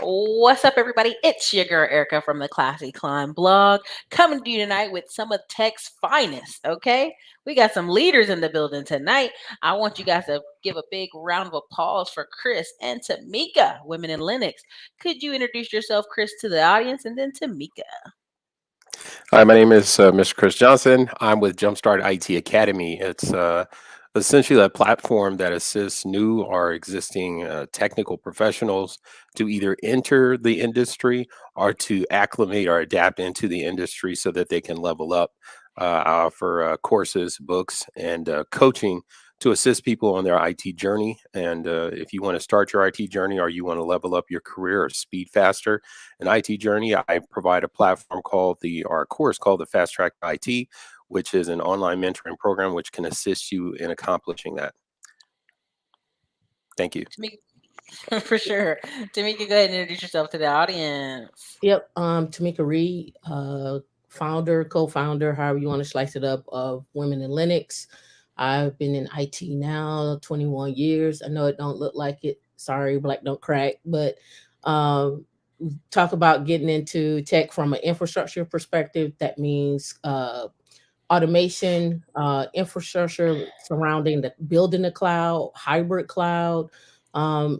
What's up, everybody? It's your girl Erica from the Classy Climb blog, coming to you tonight with some of tech's finest. Okay, we got some leaders in the building tonight. I want you guys to give a big round of applause for Chris and Tameka, women in Linux. Could you introduce yourself, Chris, to the audience, and then Tameka? Hi, my name is Mr. Chris Johnson. I'm with Jumpstart IT Academy. It's essentially a platform that assists new or existing technical professionals to either enter the industry or to acclimate or adapt into the industry so that they can level up. I offer courses, books, and coaching to assist people on their IT journey. And if you want to start your IT journey or you want to level up your career or speed faster, an IT journey, I provide a platform called or a course called the Fast Track to IT, which is an online mentoring program which can assist you in accomplishing that. Thank you. Tameka, for sure. Tameka, go ahead and introduce yourself to the audience. Yep. Tamika Reed, founder, co-founder, however you want to slice it up, of Women in Linux. I've been in IT now 21 years. I know it don't look like it. Sorry, black don't crack. But um, talk about getting into tech from an infrastructure perspective. That means automation, infrastructure surrounding the building the cloud, hybrid cloud,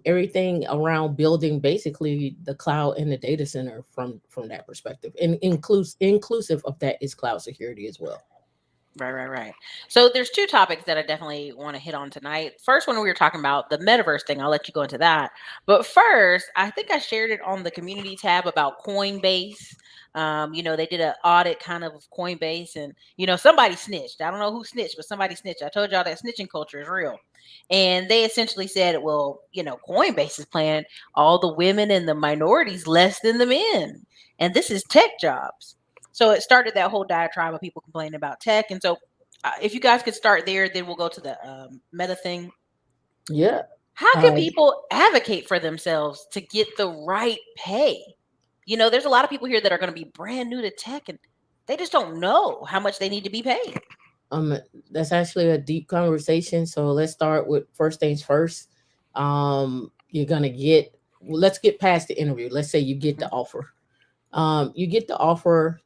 everything around building basically the cloud and the data center from that perspective. And inclusive of that is cloud security as well. Right. So there's two topics that I definitely want to hit on tonight. First one, we were talking about the metaverse thing. I'll let you go into that. But first, I think I shared it on the community tab about Coinbase. They did an audit kind of Coinbase, and somebody snitched. I don't know who snitched, but somebody snitched. I told y'all that snitching culture is real. And they essentially said, well, Coinbase is paying all the women and the minorities less than the men. And this is tech jobs. So it started that whole diatribe of people complaining about tech. And so if you guys could start there, then we'll go to the meta thing. Yeah. How can Uh, people advocate for themselves to get the right pay? There's a lot of people here that are going to be brand new to tech and they just don't know how much they need to be paid. um, that's actually a deep conversation. So let's start with first things first. You're gonna get. Let's get past the interview. Let's say you get the Mhm. offer. You get the offer.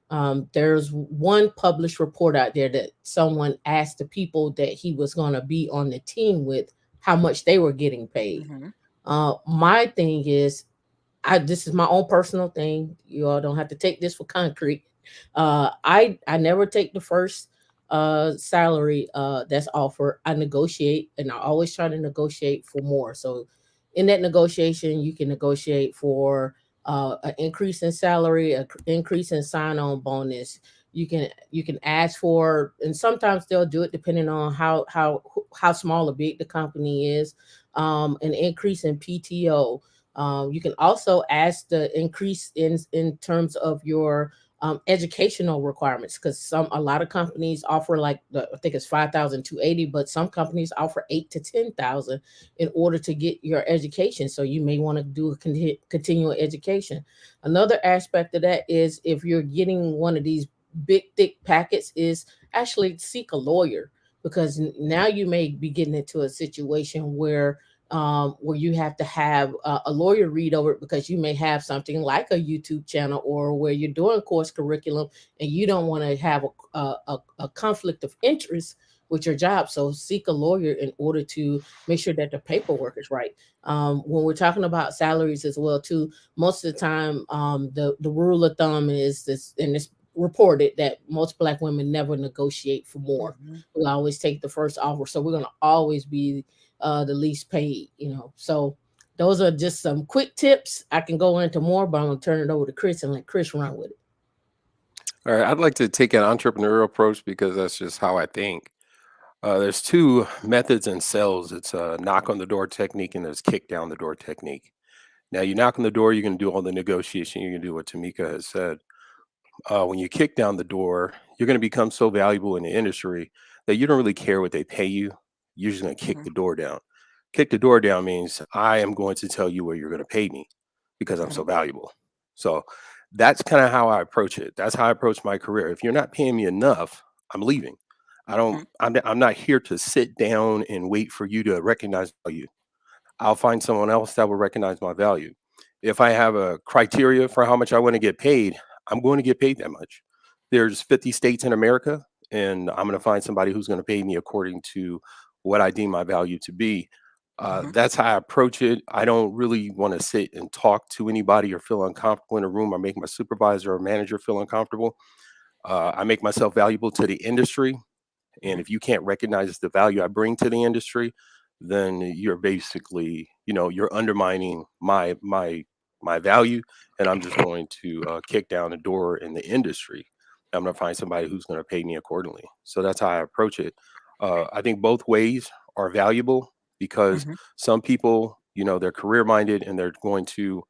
There's one published report out there that someone asked the people that he was going to be on the team with how much they were getting paid. Mhm. My thing is, this is my own personal thing. You all don't have to take this for concrete. I never take the first salary that's offered. I negotiate, and I always try to negotiate for more. So in that negotiation, you can negotiate for an increase in salary, an increase in sign-on bonus. You can ask for, and sometimes they'll do it depending on how small or big the company is. An increase in PTO. You can also ask the increase in terms of your educational requirements, because a lot of companies offer like I think it's 5,280, but some companies offer 8 to 10,000 in order to get your education. So you may want to do a continual education. Another aspect of that is, if you're getting one of these big thick packets, is actually seek a lawyer, because now you may be getting into a situation where you have to have a lawyer read over it, because you may have something like a YouTube channel, or where you're doing course curriculum and you don't want to have a conflict of interest with your job. So seek a lawyer in order to make sure that the paperwork is right. When we're talking about salaries as well too, most of the time, the rule of thumb is this, and it's reported that most black women never negotiate for more. Mhm. We always take the first offer, so we're going to always be the least paid. So those are just some quick tips. I can go into more, but I'm gonna turn it over to Chris and let Chris run with it. All right, I'd like to take an entrepreneurial approach because that's just how I think. There's two methods in sales. It's a knock on the door technique and there's kick down the door technique. Now, you knock on the door, you can do all the negotiation. You can do what Tamika has said. When you kick down the door, you're going to become so valuable in the industry that you don't really care what they pay you. You're just going to kick Mhm. the door down. Kick the door down means I am going to tell you what you're going to pay me because I'm so Mhm. valuable. So that's kind of how I approach it. That's how I approach my career. If you're not paying me enough, I'm leaving. I don't. Mhm. I'm not here to sit down and wait for you to recognize value. I'll find someone else that will recognize my value. If I have a criteria for how much I want to get paid, I'm going to get paid that much. There's 50 states in America, and I'm going to find somebody who's going to pay me according to what I deem my value to be. Mhm. That's how I approach it. I don't really want to sit and talk to anybody or feel uncomfortable in a room or make my supervisor or manager feel uncomfortable. I make myself valuable to the industry, and Mhm. if you can't recognize the value I bring to the industry, then you're basically, you're undermining my value, and I'm just going to kick down the door in the industry. I'm going to find somebody who's going to pay me accordingly. So that's how I approach it. I think both ways are valuable because Mhm. some people, they're career minded and they're going to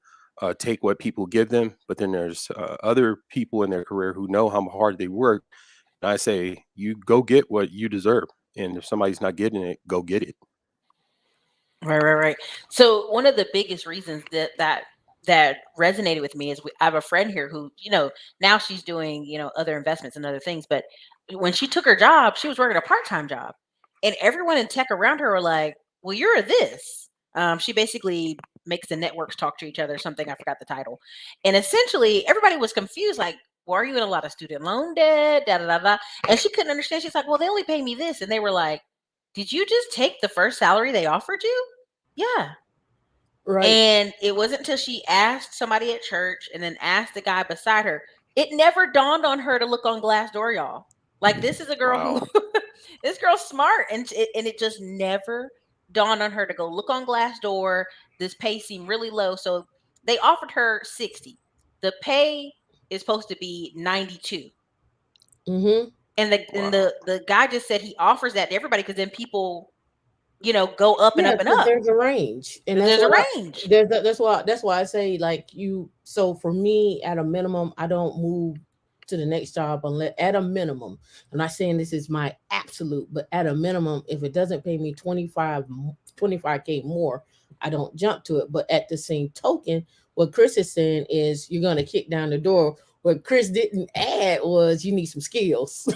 take what people give them. But then there's other people in their career who know how hard they work, and I say, you go get what you deserve. And if somebody's not getting it, go get it. Right, right, right. So one of the biggest reasons that resonated with me is I have a friend here who, now she's doing, other investments and other things, but when she took her job, she was working a part-time job. And everyone in tech around her were like, "Well, you're a this." She basically makes the networks talk to each other, something I forgot the title. And essentially everybody was confused, like, well, are you in a lot of student loan debt? Da da da da. And she couldn't understand. She's like, well, they only pay me this. And they were like, did you just take the first salary they offered you? Yeah. Right. And it wasn't until she asked somebody at church and then asked the guy beside her, it never dawned on her to look on Glassdoor, y'all. Like, this is a girl who, Wow. this girl's smart, and it just never dawned on her to go look on Glassdoor. This pay seemed really low, so they offered her 60. The pay is supposed to be 92. Mm-hmm. And Wow. the guy just said he offers that to everybody because then people, go up and Yeah, up and because up. there's a range, and Because that's there's a why range. that's why I say, like, you. So for me, at a minimum, I don't move to the next job unless, at a minimum. I'm not saying this is my absolute, but at a minimum, if it doesn't pay me 25K more, I don't jump to it. But at the same token, what Chris is saying is you're gonna kick down the door. What Chris didn't add was you need some skills.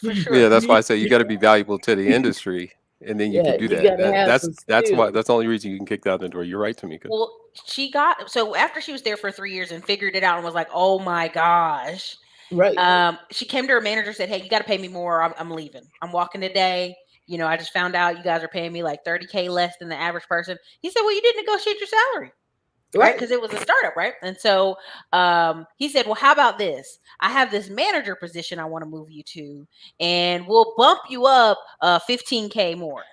For Yeah, sure. that's why I say you got to be valuable to the industry, and then you Yeah, can do you that. gotta That have that's some that's why skills. that's the only reason you can kick down the door. You're right, Tamika. Well, she got so after she was there for 3 years and figured it out and was like, "Oh my gosh." Right. She came to her manager, said, "Hey, you got to pay me more. I'm leaving. I'm walking today. I just found out you guys are paying me like 30K less than the average person." He said, "Well, you didn't negotiate your salary." Right, Right. because it was a startup, right? And so he said, well, how about this? I have this manager position I want to move you to, and we'll bump you up 15K more.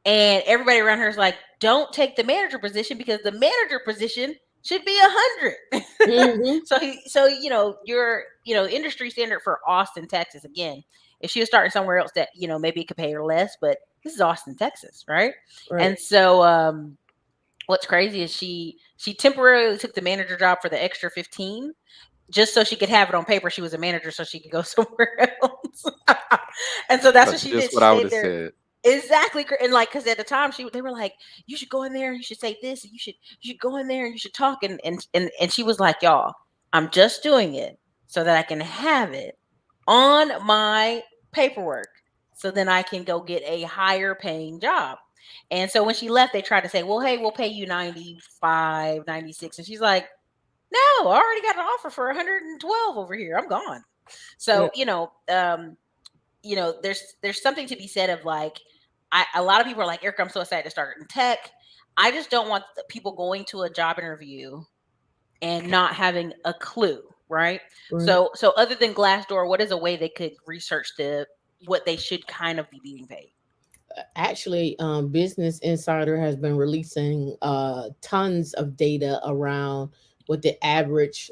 And everybody around her is like, don't take the manager position because the manager position should be 100. Mm-hmm. So your industry standard for Austin, Texas. Again, if she was starting somewhere else that maybe it could pay her less, but this is Austin, Texas, right? Right. And so what's crazy is she temporarily took the manager job for the extra 15 just so she could have it on paper she was a manager so she could go somewhere else. And so that's what That's she did. just She what I would stayed have there. said. Exactly. And like, because at the time they were like, you should go in there and you should say this and you should go in there and you should talk, and she was like, y'all, I'm just doing it so that I can have it on my paperwork so then I can go get a higher paying job. And so when she left, they tried to say, well, hey, we'll pay you 95, 96. And she's like, no, I already got an offer for 112 over here. I'm gone. So, Yeah. there's something to be said of like, a lot of people are like, Erica, I'm so excited to start in tech. I just don't want people going to a job interview and not having a clue, right? Right. So other than Glassdoor, what is a way they could research what they should kind of be being paid? Actually, Business Insider has been releasing tons of data around what the average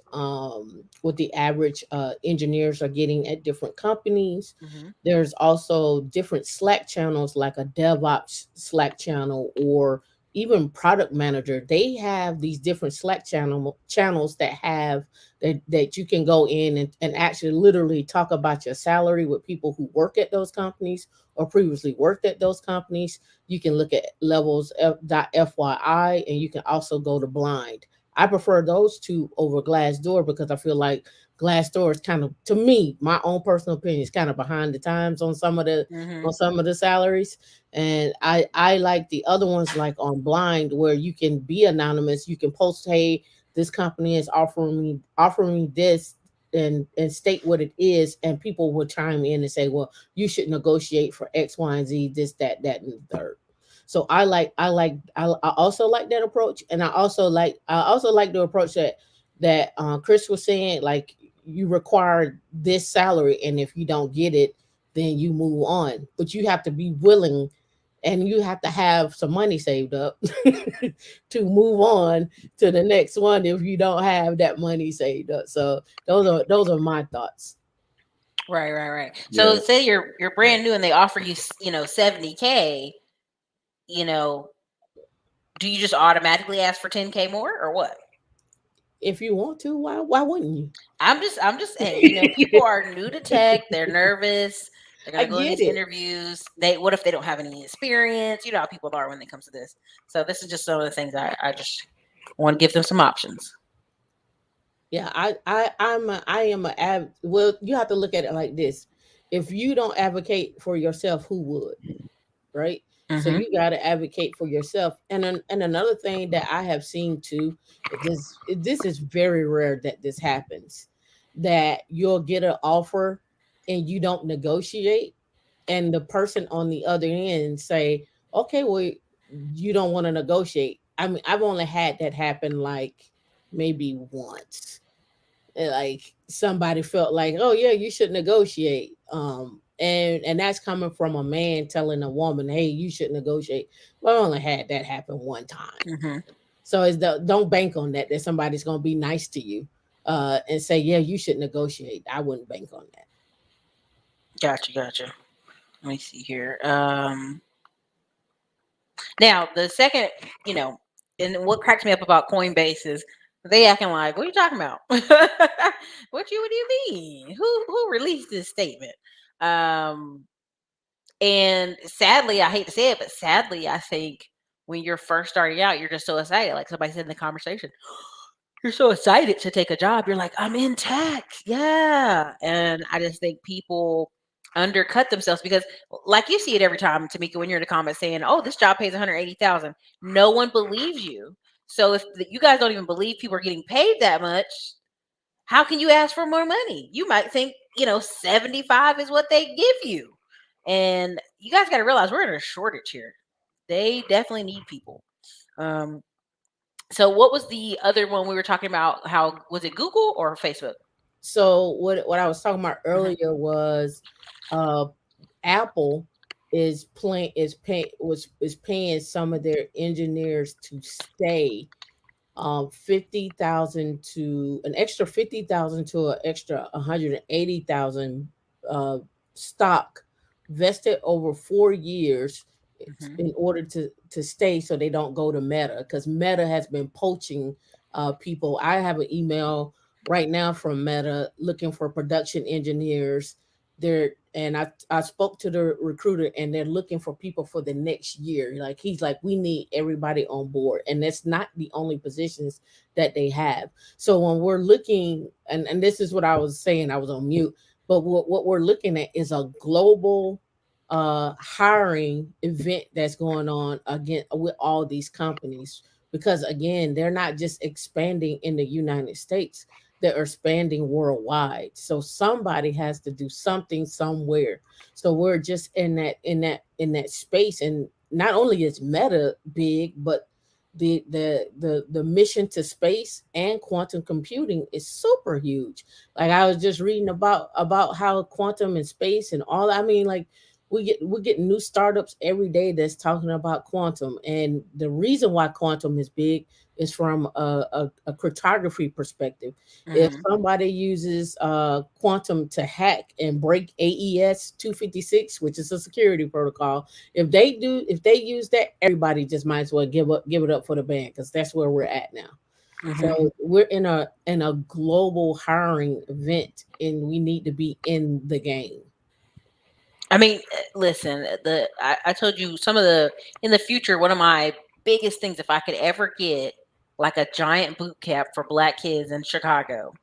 engineers are getting at different companies. Hmm. There's also different Slack channels, like a DevOps Slack channel, or even product manager. They have these different Slack channels that you can go in and actually literally talk about your salary with people who work at those companies or previously worked at those companies. You can look at levels FYI, and you can also go to blind. I prefer those two over Glassdoor because I feel like Glassdoor is kind of, to me, my own personal opinion, is kind of behind the times Mm-hmm. on some of the salaries. And I like the other ones, like on Blind, where you can be anonymous. You can post, hey, this company is offering me this, and state what it is, and people will chime in and say, well, you should negotiate for X, Y, and Z, this, that, and the third. So I also like that approach, and I also like the approach that Chris was saying, like, you require this salary, and if you don't get it, then you move on. But you have to be willing, and you have to have some money saved up to move on to the next one if you don't have that money saved up. So those are my thoughts. Right, right, right. So Yeah. say you're brand new and they offer you, 70K, you know, do you just automatically ask for 10K more or what? If you want to, why wouldn't I'm just hey, people you? are new to tech, they're nervous, they're I gonna go in get these it. interviews. What if they don't have any experience? You know how people are when it comes to this. So this is just some of the things I just want to give them some options. Yeah, I am a well, you have to look at it like this. If you don't advocate for yourself, who would? Right? So Mm-hmm. you got to advocate for yourself. And another thing that I have seen too, this is very rare that this happens, that you'll get an offer and you don't negotiate, and the person on the other end say, okay, well, you don't want to negotiate. I mean, I've only had that happen like maybe once. Like, somebody felt like, oh yeah, you should negotiate, and that's coming from a man telling a woman, hey, you should negotiate. Well, I only had that happen one time. Mm-hmm. So don't bank on that somebody's going to be nice to you and say, yeah, you should negotiate. I wouldn't bank on that. Gotcha, gotcha. Let me see here. Now the second, you know, and what cracks me up about Coinbase is they acting like, what are you talking about? What do you mean? Who released this statement? Um, and sadly, I hate to say it, but sadly, I think when you're first starting out, you're just so excited. Like somebody said in the conversation, you're so excited to take a job. You're like, I'm in tech. Yeah. And I just think people undercut themselves because like you see it every time, Tamika, when you're in the comments saying, oh, this job pays 180,000. No one believes you. So if you guys don't even believe people are getting paid that much, how can you ask for more money? You might think, 75 is what they give you. And you guys got to realize we're in a shortage here. They definitely need people. Um, so what was the other one we were talking about? How was it, Google or Facebook? So what I was talking about Mhm. earlier was uh Apple is paying some of their engineers to stay, 50,000 to an extra 50,000 to an extra 180,000 uh, stock vested over 4 years Mhm. in order to stay, so they don't go to Meta, because Meta has been poaching people. I have an email right now from Meta looking for production engineers. I spoke to the recruiter, and they're looking for people for the next year. Like, he's like, we need everybody on board, and that's not the only positions that they have. So when we're looking, and this is what I was saying, I was on mute, but what we're looking at is a global hiring event that's going on again with all these companies, because again, they're not just expanding in the United States, they're expanding worldwide. So somebody has to do something somewhere. So we're just in that space. And not only is Meta big, but the mission to space and quantum computing is super huge. Like, I was just reading about how quantum and space and all. I mean, like, we're getting new startups every day that's talking about quantum. And the reason why quantum is big is from a cryptography perspective. If Mhm. somebody uses quantum to hack and break AES 256, which is a security protocol, if they use that, everybody just might as well give it up for the band, because that's where we're at now. Mhm. So we're in a global hiring event, and we need to be in the game. I mean, listen, I told you some of the in the future. One of my biggest things, if I could ever get like a giant boot camp for Black kids in Chicago,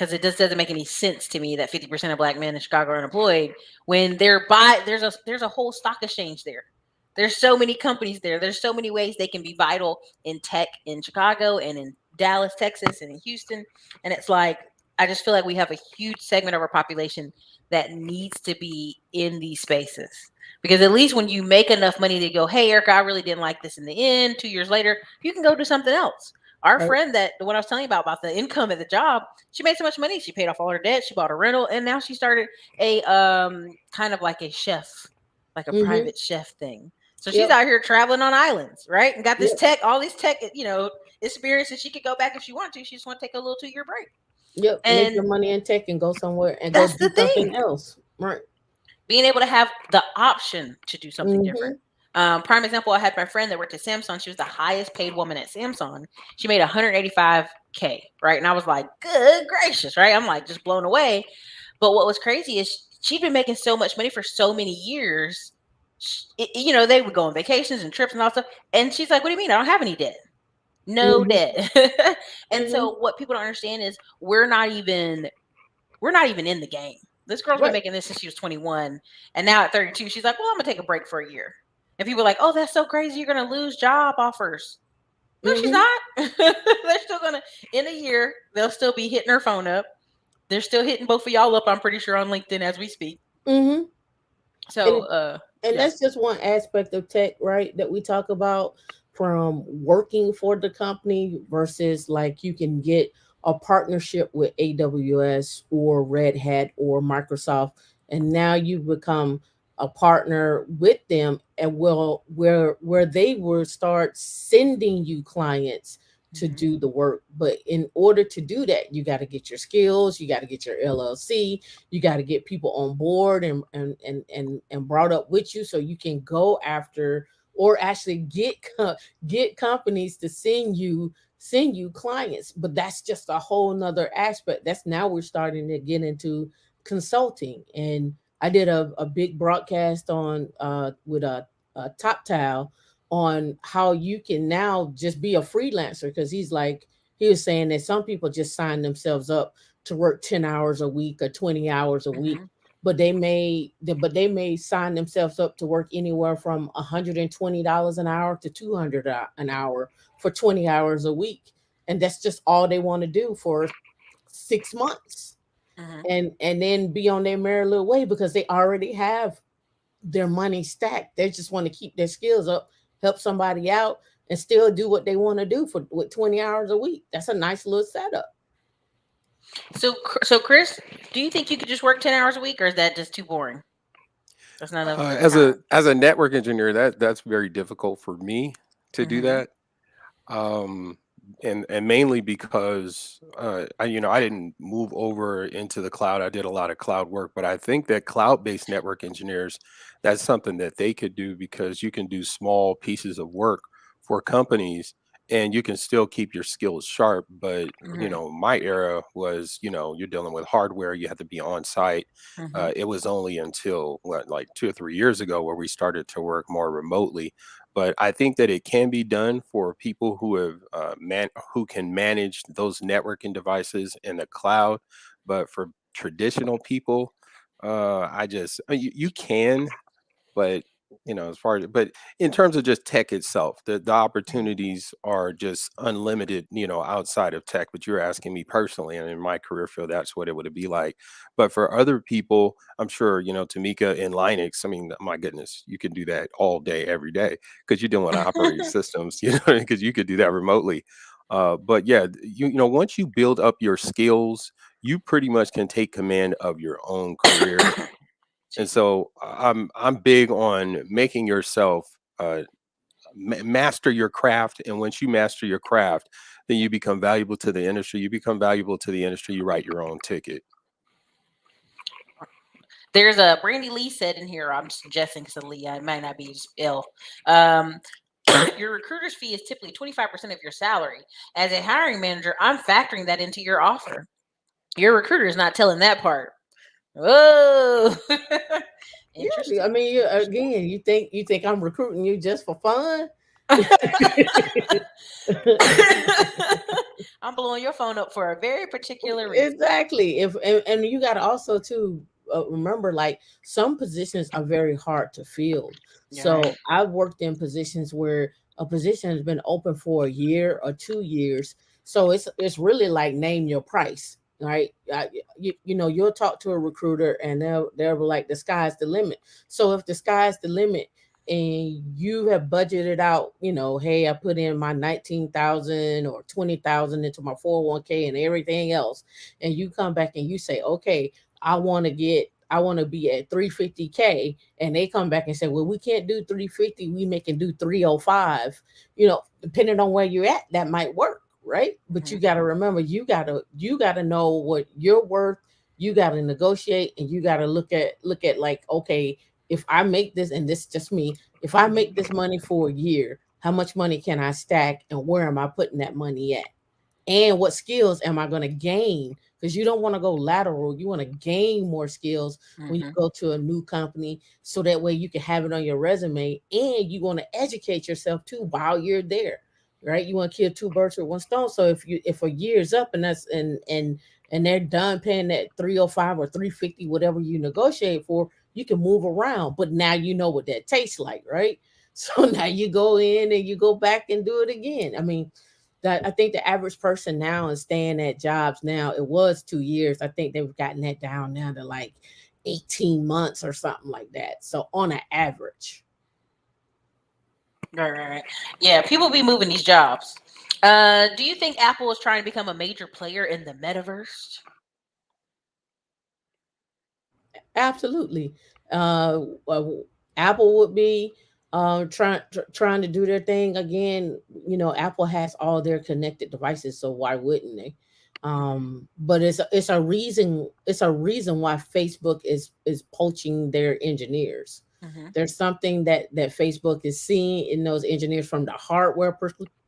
because it just doesn't make any sense to me that 50% of black men in Chicago are unemployed when there's a whole stock exchange there. There's so many companies there. There's so many ways they can be vital in tech in Chicago and in Dallas, Texas, and in Houston. And it's like I just feel like we have a huge segment of our population that needs to be in these spaces. Because at least when you make enough money to go, hey, Erica, I really didn't like this in the end. 2 years later, you can go do something else. Our Right. friend that the one I was telling you about the income at the job, she made so much money, she paid off all her debt, she bought a rental, and now she started a kind of like a chef, like a Mm-hmm. private chef thing. So she's Yep. out here traveling on islands, right? And got this Yep. tech, all these tech, experiences. She could go back if she wanted to. She just want to take a little 2 year break. Yep. Make your And money in tech and go somewhere and go that's the do something thing. else. Right. Being able to have the option to do something Mm-hmm. different. Prime example, I had my friend that worked at Samsung. She was the highest paid woman at Samsung. She made 185K, right? And I was like, good gracious, right? I'm like just blown away. But what was crazy is she'd been making so much money for so many years. They would go on vacations and trips and all stuff. And she's like, what do you mean? I don't have any debt. No Mm-hmm. debt. And Mm-hmm. so what people don't understand is we're not even in the game. This girl's been Right. making this since she was 21, and now at 32, she's like, "Well, I'm gonna take a break for a year." And people are like, "Oh, that's so crazy! You're gonna lose job offers." No, she's Mm-hmm. not. They're still gonna in a year. They'll still be hitting her phone up. They're still hitting both of y'all up. I'm pretty sure on LinkedIn as we speak. Mm-hmm. So, And and yeah. that's just one aspect of tech, right? That we talk about from working for the company versus like you can get a partnership with AWS or Red Hat or Microsoft, and now you become a partner with them, and will where they will start sending you clients to Mhm. do the work. But in order to do that, you got to get your skills, you got to get your LLC, you got to get people on board and brought up with you so you can go after or actually get companies to send you clients. But that's just a whole nother aspect. That's now we're starting to get into consulting. And I did a big broadcast on with a top towel on how you can now just be a freelancer, because he was saying that some people just sign themselves up to work 10 hours a week or 20 hours a week, Mhm. but they may sign themselves up to work anywhere from $120 an hour to 200 an hour for 20 hours a week, and that's just all they want to do for 6 months, Mhm. and then be on their merry little way because they already have their money stacked. They just want to keep their skills up, help somebody out, and still do what they want to do for with 20 hours a week. That's a nice little setup. So, Chris, do you think you could just work 10 hours a week, or is that just too boring? That's not enough As a time. as a network engineer, that's very difficult for me to do Mhm. that. um and mainly because I didn't move over into the cloud. I did a lot of cloud work, but I think that cloud-based network engineers, that's something that they could do, because you can do small pieces of work for companies and you can still keep your skills sharp. But Mhm. my era was, you're dealing with hardware, you have to be on site. Mhm. It was only until what, like 2 or 3 years ago, where we started to work more remotely. But I think that it can be done for people who have who can manage those networking devices in the cloud. But for traditional people, you can, but as far as, but in terms of just tech itself, the opportunities are just unlimited, outside of tech. But you're asking me personally, and in my career field, that's what it would be like. But for other people, I'm sure, Tameka in Linux, I mean, my goodness, you can do that all day every day, because you're doing operating systems, because you could do that remotely. But yeah, once you build up your skills, you pretty much can take command of your own career. And Jeez. so I'm big on making yourself master your craft. And once you master your craft, then you become valuable to the industry. You become valuable to the industry. You write your own ticket. There's a Brandy Lee said in here. I'm suggesting because Leah, it might not be just ill. Um, your recruiter's fee is typically 25% of your salary. As a hiring manager, I'm factoring that into your offer. Your recruiter is not telling that part. Oh, Yeah, I interesting. mean, Interesting. again, you think I'm recruiting you just for fun? I'm blowing your phone up for a very particular reason. Exactly. If and you got to also too remember, like some positions are very hard to fill. Right. So I've worked in positions where a position has been open for a year or 2 years. So it's really like name your price, right? You know, you'll talk to a recruiter and they'll be like the sky's the limit. So if the sky's the limit and you have budgeted out, you know, hey, I put in my 19,000 or 20,000 into my 401k and everything else, and you come back and you say, okay, I want to be at 350k, and they come back and say, well, we can't do 350, we can do 305. You know, depending on where you're at, that might work, right? But you Mhm. got to remember, you got to know what you're worth. You got to negotiate, and you got to look at like, okay, if I make this, and this is just me, if I make this money for a year, how much money can I stack, and where am I putting that money at? And what skills am I going to gain? Because you don't want to go lateral. You want to gain more skills when you Mhm. go to a new company, so that way you can have it on your resume, and you want to educate yourself too while you're there, right? You want to kill two birds with one stone. So if a year's up and and they're done paying that 305 or 350, whatever you negotiate for, you can move around. But now you know what that tastes like, right? So now you go in and you go back and do it again. I mean, that I think the average person now is staying at jobs now. It was 2 years. I think they've gotten that down now to like 18 months or something like that. So on an average. Right, right, right. Yeah, people be moving these jobs. Do you think Apple is trying to become a major player in the metaverse? Absolutely. Well, Apple would be trying to do their thing again. You know, Apple has all their connected devices, so why wouldn't they? But it's a reason why Facebook is poaching their engineers. Hmm. There's something that Facebook is seeing in those engineers from the hardware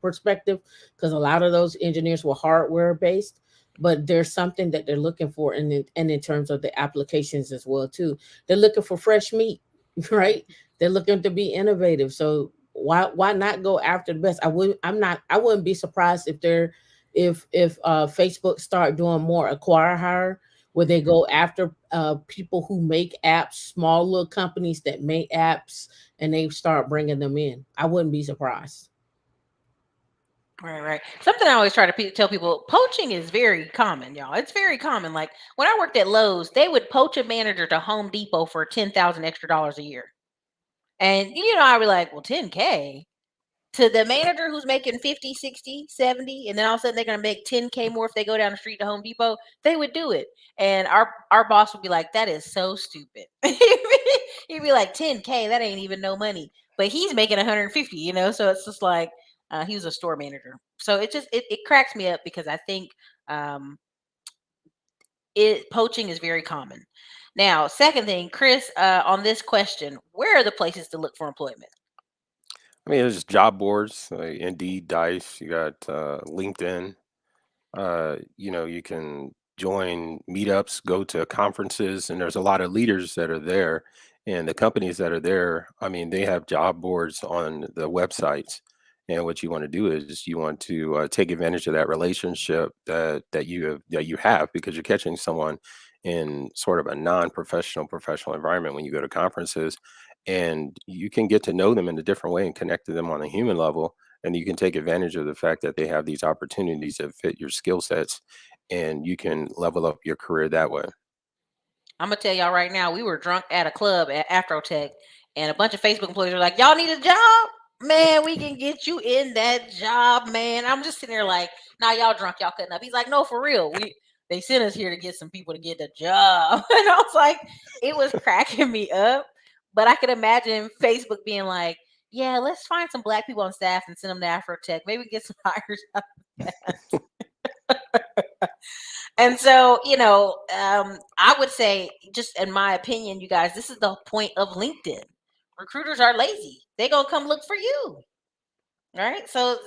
perspective, because a lot of those engineers were hardware based, but there's something that they're looking for, and in terms of the applications as well too. They're looking for fresh meat, right? They're looking to be innovative. So why not go after the best? I wouldn't be surprised if they're if Facebook start doing more acquire hire, where they Hmm. go after people who make apps, small little companies that make apps, and they start bringing them in. I wouldn't be surprised. Right, right. Something I always try to tell people: poaching is very common, y'all. It's very common. Like when I worked at Lowe's, they would poach a manager to Home Depot for 10,000 extra dollars a year, and I'd be like, well, 10K to the manager who's making 50, 60, 70, and then all of a sudden they're going to make 10K more if they go down the street to Home Depot. They would do it. And our boss would be like, that is so stupid. He'd be like, 10K, that ain't even no money. But he's making 150, so it's just like he was a store manager. So it cracks me up because I think um it poaching is very common. Now, second thing, Chris, on this question, where are the places to look for employment? I mean, there's job boards, Indeed, Dice. You got LinkedIn. You can join meetups, go to conferences, and there's a lot of leaders that are there. And the companies that are there, I mean, they have job boards on the websites. And what you want to do is you want to take advantage of that relationship that you have because you're catching someone in sort of a non-professional professional environment when you go to conferences, and you can get to know them in a different way and connect to them on a human level, and you can take advantage of the fact that they have these opportunities that fit your skill sets, and you can level up your career that way. I'm gonna tell y'all right now, we were drunk at a club at Afrotech, and a bunch of Facebook employees were like, "Y'all need a job, man. We can get you in that job, man." I'm just sitting there like, "Nah, y'all drunk, y'all cutting up." He's like, "No, for real. They sent us here to get some people to get the job," and I was like, it was cracking me up. But I could imagine Facebook being like, "Yeah, let's find some black people on staff and send them to Afrotech. Maybe get some hires." And so, I would say, just in my opinion, you guys, this is the point of LinkedIn. Recruiters are lazy. They gonna come look for you, right? So,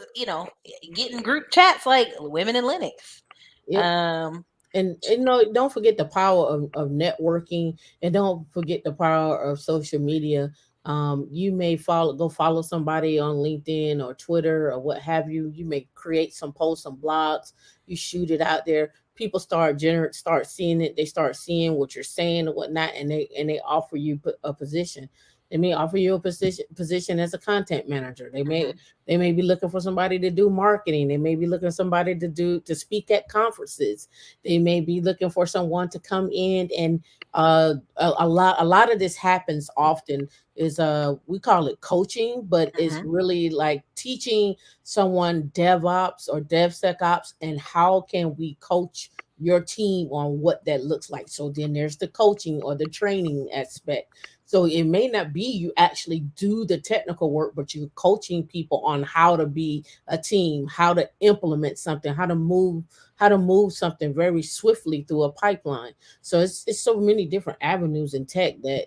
getting group chats like women in Linux. Yep. Um, And no, don't forget the power of networking, and don't forget the power of social media. You may follow somebody on LinkedIn or Twitter or what have you. You may create some posts, some blogs. You shoot it out there. People start seeing it. They start seeing what you're saying and whatnot, and they offer you a position. They may offer you a position as a content manager. Mhm. They may be looking for somebody to do marketing. They may be looking for somebody to speak at conferences. They may be looking for someone to come in and a lot of this happens often is we call it coaching, but it's Mhm. really like teaching someone DevOps or DevSecOps and how can we coach your team on what that looks like. So then there's the coaching or the training aspect. So it may not be you actually do the technical work, but you're coaching people on how to be a team, how to implement something, how to move something very swiftly through a pipeline. So it's so many different avenues in tech that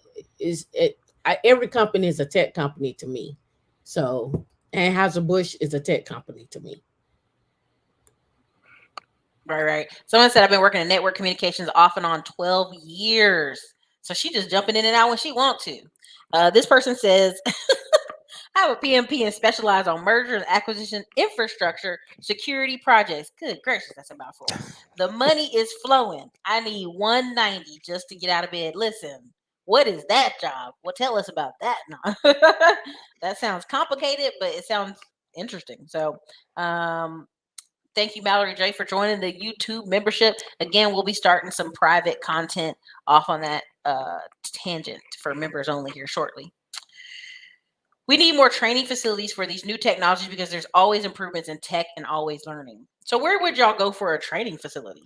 every company is a tech company to me. So Anheuser-Busch is a tech company to me. Right, right. Someone said I've been working in network communications off and on 12 years. So she just jumping in and out when she want to. This person says I have a PMP and specialize on mergers, acquisition, infrastructure, security projects. Good gracious, that's a mouthful. The money is flowing. I need 190 just to get out of bed. Listen, what is that job? Well, tell us about that. No. That sounds complicated, but it sounds interesting. So, thank you, Mallory J, for joining the YouTube membership. Again, we'll be starting some private content off on that tangent for members only here shortly. We need more training facilities for these new technologies because there's always improvements in tech and always learning. So where would y'all go for a training facility?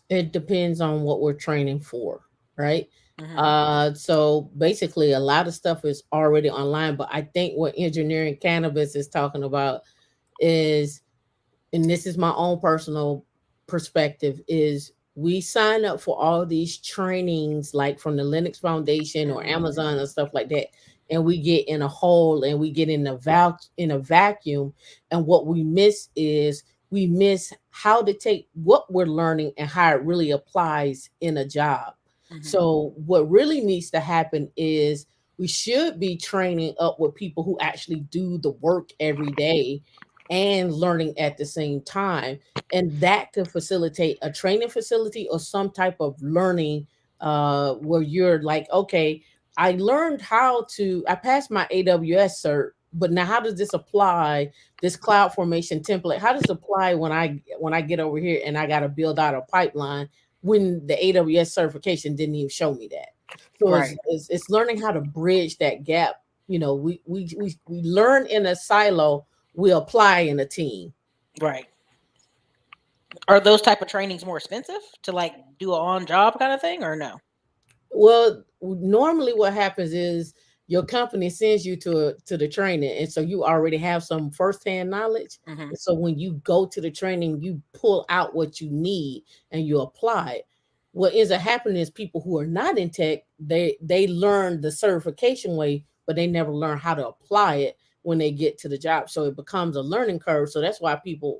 It depends on what we're training for, right? Mm-hmm. So basically, a lot of stuff is already online, but I think what engineering cannabis is talking about is, and this is my own personal perspective, is we sign up for all these trainings like from the Linux Foundation or Mm-hmm. Amazon and stuff like that, and we get in a hole and we get in a vacuum, and what we miss is we miss how to take what we're learning and how it really applies in a job. Mm-hmm. So what really needs to happen is we should be training up with people who actually do the work every day and learning at the same time, and that could facilitate a training facility or some type of learning where you're like, okay, I passed my AWS cert, but now how does this apply, this cloud formation template, how does it apply when I get over here and I got to build out a pipeline when the AWS certification didn't even show me that. So Right. it's learning how to bridge that gap. We learn in a silo, we apply in a team. Right. Are those type of trainings more expensive to like do a on job kind of thing or no? Well, normally what happens is your company sends you to the training, and so you already have some firsthand knowledge. Mm-hmm. And so when you go to the training, you pull out what you need and you apply it. What ends up happening is people who are not in tech, they learn the certification way, but they never learn how to apply it when they get to the job. So it becomes a learning curve. So that's why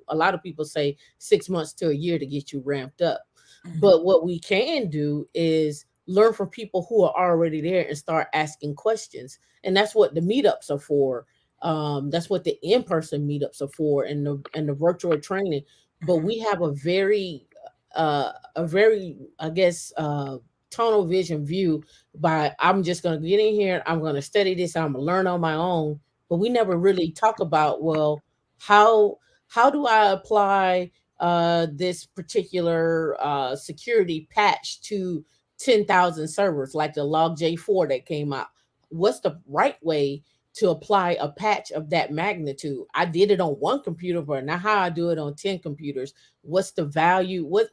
a lot of people say 6 months to a year to get you ramped up. Mm-hmm. But what we can do is learn from people who are already there and start asking questions. And that's what the meetups are for. That's what the in-person meetups are for, and the virtual training. But Mm-hmm. we have a very, I guess, tunnel vision view by I'm just gonna get in here, I'm gonna study this, I'm gonna learn on my own. But we never really talk about, well, how how do I apply this particular security patch to 10,000 servers like the Log J4 that came out? What's the right way to apply a patch of that magnitude? I did it on one computer, but now how I do it on 10 computers? What's the value? What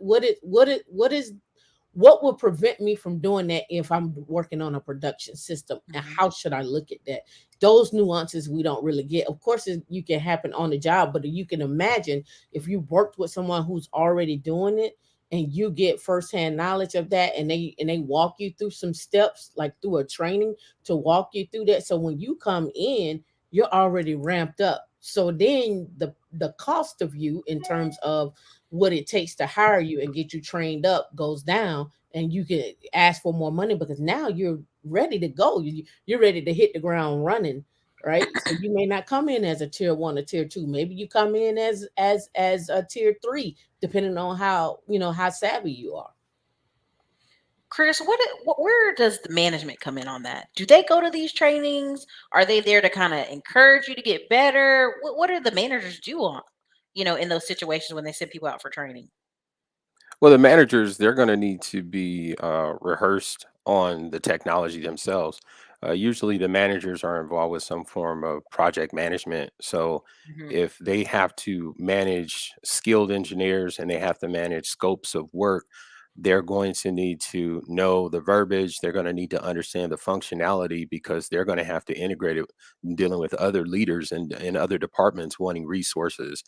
would prevent me from doing that if I'm working on a production system? And Mm-hmm. how should I look at that? Those nuances we don't really get. Of course, you can happen on the job, but you can imagine if you worked with someone who's already doing it and you get firsthand knowledge of that, and they walk you through some steps, like through a training to walk you through that. So when you come in, you're already ramped up. So then the cost of you in terms of what it takes to hire you and get you trained up goes down and you can ask for more money because now you're ready to go. You're ready to hit the ground running, right? So you may not come in as a tier one or tier two. Maybe you come in as a tier three, depending on how how savvy you are. Chris, where does the management come in on that? Do they go to these trainings? Are they there to kind of encourage you to get better? What do the managers do on, in those situations when they send people out for training? Well, the managers, they're going to need to be rehearsed on the technology themselves. Usually, the managers are involved with some form of project management. So, Hmm. if they have to manage skilled engineers and they have to manage scopes of work, they're going to need to know the verbiage. They're going to need to understand the functionality because they're going to have to integrate it dealing with other leaders and in other departments wanting resources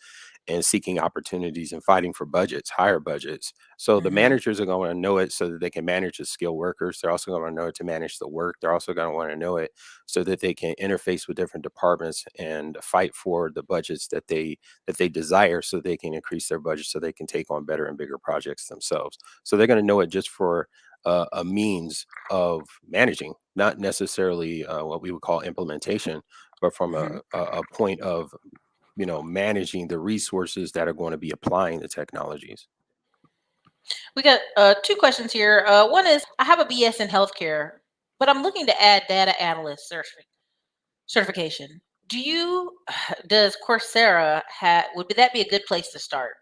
and seeking opportunities and fighting for budgets, higher budgets. So the Hmm. managers are going to know it so that they can manage the skilled workers. They're also going to know it to manage the work. They're also going to want to know it so that they can interface with different departments and fight for the budgets that they desire so they can increase their budget so they can take on better and bigger projects themselves. So they're going to know it just for a means of managing, not necessarily what we would call implementation, but from Hmm. a point of managing the resources that are going to be applying the technologies. We got two questions here. One is, I have a BS in healthcare, but I'm looking to add data analyst certification. Does Coursera would that be a good place to start?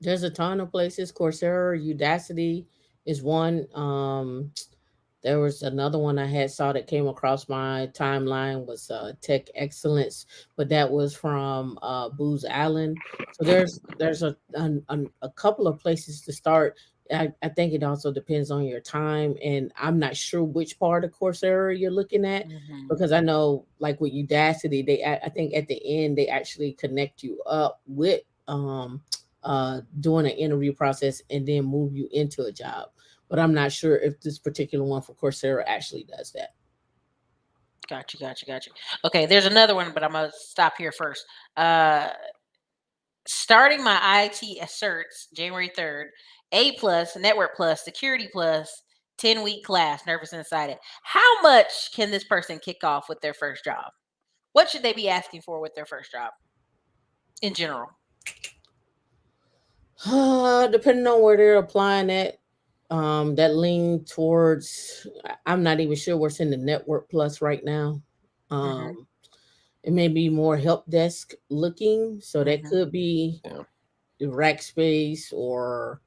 There's a ton of places. Coursera, Udacity is one. There was another one I had saw that came across my timeline was Tech Excellence, but that was from Booz Allen. So there's a couple of places to start. I think it also depends on your time, and I'm not sure which part of Coursera you're looking at Hmm. because I know like with Udacity, I think at the end they actually connect you up with doing an interview process and then move you into a job, but I'm not sure if this particular one for Coursera actually does that. Gotcha, gotcha, gotcha. Okay, there's another one, but I'm gonna stop here first. Uh, Starting my IT asserts January 3rd, A plus, Network plus, Security plus, 10-week class, nervous and excited. How much can this person kick off with their first job? What should they be asking for with their first job in general? Depending on where they're applying at, that lean towards, I'm not even sure what's in the Network Plus right now. Hmm. Um, it may be more help desk looking, so that Hmm. could be Yeah. Rackspace or